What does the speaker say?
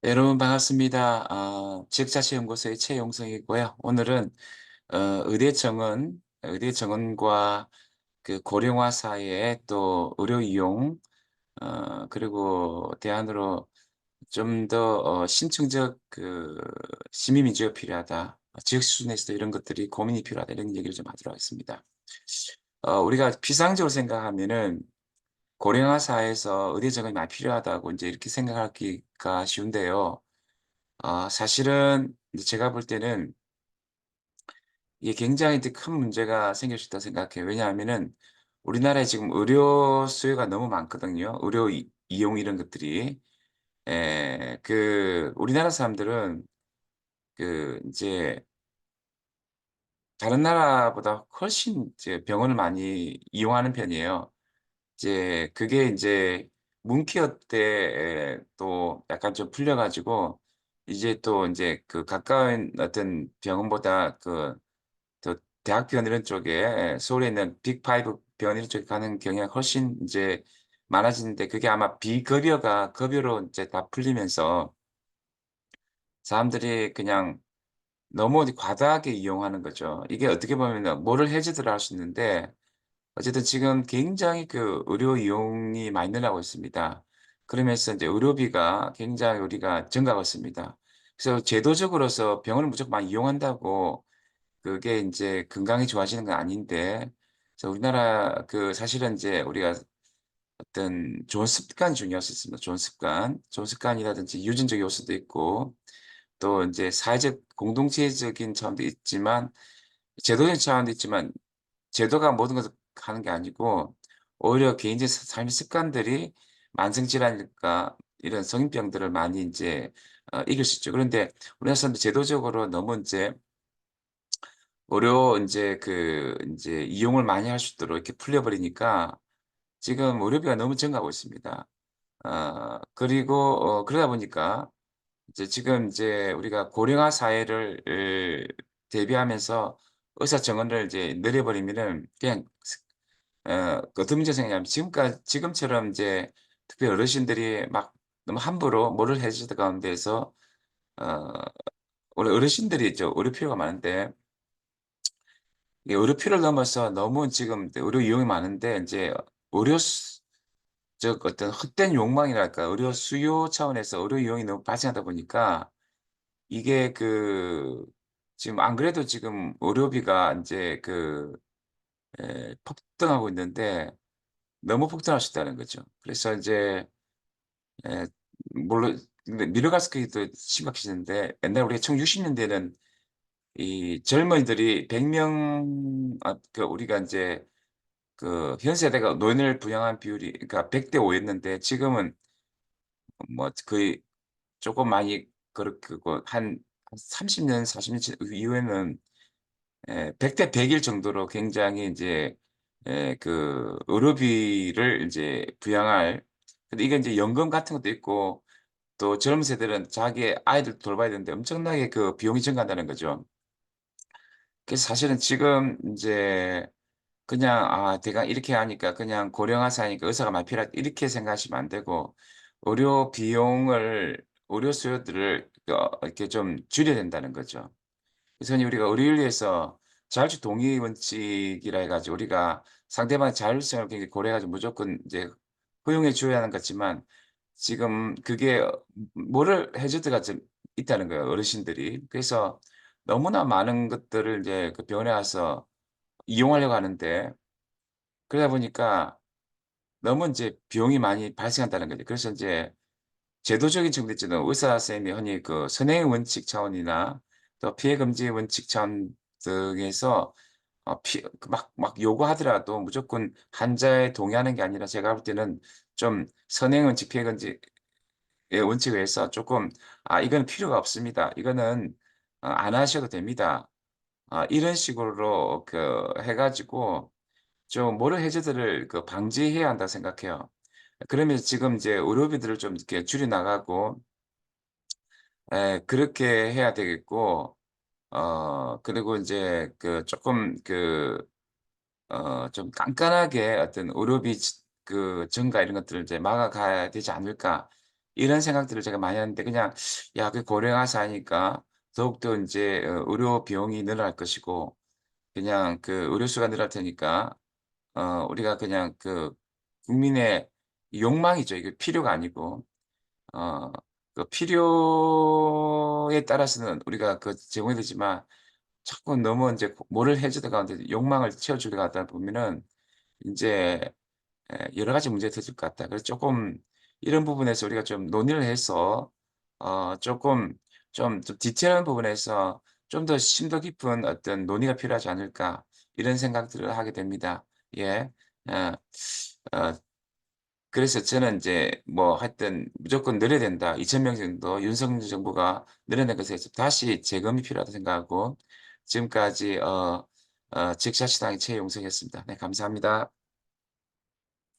네, 여러분 반갑습니다. 지역자치연구소의 최용성이고요. 오늘은 의대 정원과 그 고령화 사회의 또 의료 이용, 그리고 대안으로 좀 더 신층적 시민민주가 필요하다. 지역 수준에서도 이런 것들이 고민이 필요하다. 이런 얘기를 좀 하도록 하겠습니다. 우리가 피상적으로 생각하면은 고령화 사회에서 의대 정원이 많이 필요하다고 이제 이렇게 생각하기가 쉬운데요. 사실은 이제 제가 볼 때는 이게 굉장히 이제 큰 문제가 생길 수 있다고 생각해요. 왜냐하면은 우리나라에 지금 의료 수요가 너무 많거든요. 의료 이용 이런 것들이. 우리나라 사람들은 인제 다른 나라보다 훨씬 이제 병원을 많이 이용하는 편이에요. 이제 그게 인제 문피어 때 또 약간 좀 풀려 가지고 이제 또 인제 그 가까운 어떤 병원보다 더 대학병원 이런 쪽에 서울에 있는 빅5 병원 이런 쪽에 가는 경향이 훨씬 인제 많아지는데, 그게 아마 급여로 인제 다 풀리면서 사람들이 그냥 너무 이제 과다하게 이용하는 거죠. 이게 어떻게 보면은 뭐를 해지더라 할 수 있는데, 어쨌든 지금 굉장히 그 의료 이용이 많이 늘어나고 있습니다. 그러면서 인제 의료비가 굉장히 우리가 증가하고 있습니다. 그래서 제도적으로서 병원을 무조건 많이 이용한다고 그게 인제 건강이 좋아지는 건 아닌데, 그래서 우리나라 사실은 인제 우리가 어떤 좋은 습관이 중요할 수 있습니다. 좋은 습관. 좋은 습관이라든지 유전적 요소도 있고 또 인제 사회적 공동체적인 차원도 있지만 제도적인 차원도 있지만, 제도가 모든 것을 하는 게 아니고 오히려 개인적 삶의 습관들이 만성 질환일까 이런 성인병들을 많이 인제 이길 수 있죠. 그런데 우리나라 사람들 제도적으로 너무 인제 의료 인제 이용을 많이 할 수 있도록 이렇게 풀려 버리니까 지금 의료비가 너무 증가하고 있습니다. 그리고 그러다 보니까 이제 지금 이제 우리가 고령화 사회를 대비하면서 의사 정원을 이제 늘려 버리면은 그냥 어떤 문제가 생기냐면, 지금처럼 이제 특히 어르신들이 막 너무 함부로 뭐를 해 주던 가운데에서 어 원래 어르신들이 있죠. 의료 필요가 많은데 이 의료 필요를 넘어서 너무 지금 의료 이용이 많은데 인제 의료 수 즉 어떤 헛된 욕망이랄까, 의료 수요 차원에서 의료 이용이 너무 발생하다 보니까 이게 지금 안 그래도 지금 의료비가 인제 폭등하고 있는데 너무 폭등할 수 있다는 거죠. 그래서 인제 예 물론 근데 미래가스 또 심각해지는데, 옛날 우리가 1960 년대에는 이 젊은이들이 100명 우리가 인제 현 세대가 노인을 부양한 비율이 그러니까 100대 5 였는데, 지금은 뭐 거의 쪼끔 많이 그고 한 30년 40년 이후에는 100대 100일 정도로 굉장히 인제 의료비를 인제 부양할, 근데 이게 인제 연금 같은 것도 있고 또 젊은 세대는 자기 아이들 돌봐야 되는데 엄청나게 그 비용이 증가한다는 거죠. 그래서 사실은 지금 인제 그냥 '대강 이렇게 하니까 그냥 고령화 사회니까 의사가 많이 필요하다.' 이렇게 생각하시면 안 되고, 의료 비용을 의료 수요들을 이렇게 좀 줄여야 된다는 거죠. 그래서 흔히 우리가 의료윤리에서 자율적 동의 원칙이라 해 가지고 우리가 상대방의 자율성을 굉장히 고려해 가지고 무조건 이제 허용해 줘야 하는 것 같지만, 지금 그게 뭐를 해 줄 때가 좀 있다는 거예요, 어르신들이. 그래서 너무나 많은 것들을 이제 그 병원에 가서 이용하려고 하는데, 그러다 보니까 너무 인제 비용이 많이 발생한다는 거죠. 그래서 인제 제도적인 측면도 있지만 의사 선생님이 흔히 선행의 원칙 차원이나 또 피해 금지 원칙 차원 등에서 어 피 그 막 요구하더라도 무조건 환자에 동의하는 게 아니라, 제가 볼 때는 좀 선행 원칙, 피해 금지의 원칙에 의해서 쪼끔 이건 필요가 없습니다. 이거는 안 하셔도 됩니다.' 이런 식으로 해 가지고 좀 모래 해저들을 방지해야 한다고 생각해요. 그러면서 지금 이제 의료비들을 좀 이렇게 줄여 나가고 그렇게 해야 되겠고, 그리고 인제 쪼끔 좀 깐깐하게 어떤 의료비 증가 이런 것들을 이제 막아 가야 되지 않을까, 이런 생각들을 제가 많이 하는데 그냥 야 그 고령화 사니까 더욱더 인제 의료 비용이 늘어날 것이고 그냥 그 의료수가 늘어날 테니까 우리가 그냥 그 국민의 욕망이죠. 이게 필요가 아니고. 어 그 필요에 따라서는 우리가 제공이 되지만 자꾸 너무 인제 뭐를 해 주다가 인제 욕망을 채워 주려고 하다 보면은 인제 여러 가지 문제가 터질 것 같다. 그래서 쪼끔 이런 부분에서 우리가 좀 논의를 해서 쪼끔 좀 디테일한 부분에서 좀 더 심도 깊은 어떤 논의가 필요하지 않을까 이런 생각들을 하게 됩니다. 예. 어 어 그래서 저는 인제 뭐 하여튼 '무조건 늘려야 된다. 2,000명 정도 윤석열 정부가 늘어낸 것에 대해서 다시 재검이 필요하다.' 생각하고 지금까지 적시하시당의 최용석이었습니다. 네 감사합니다.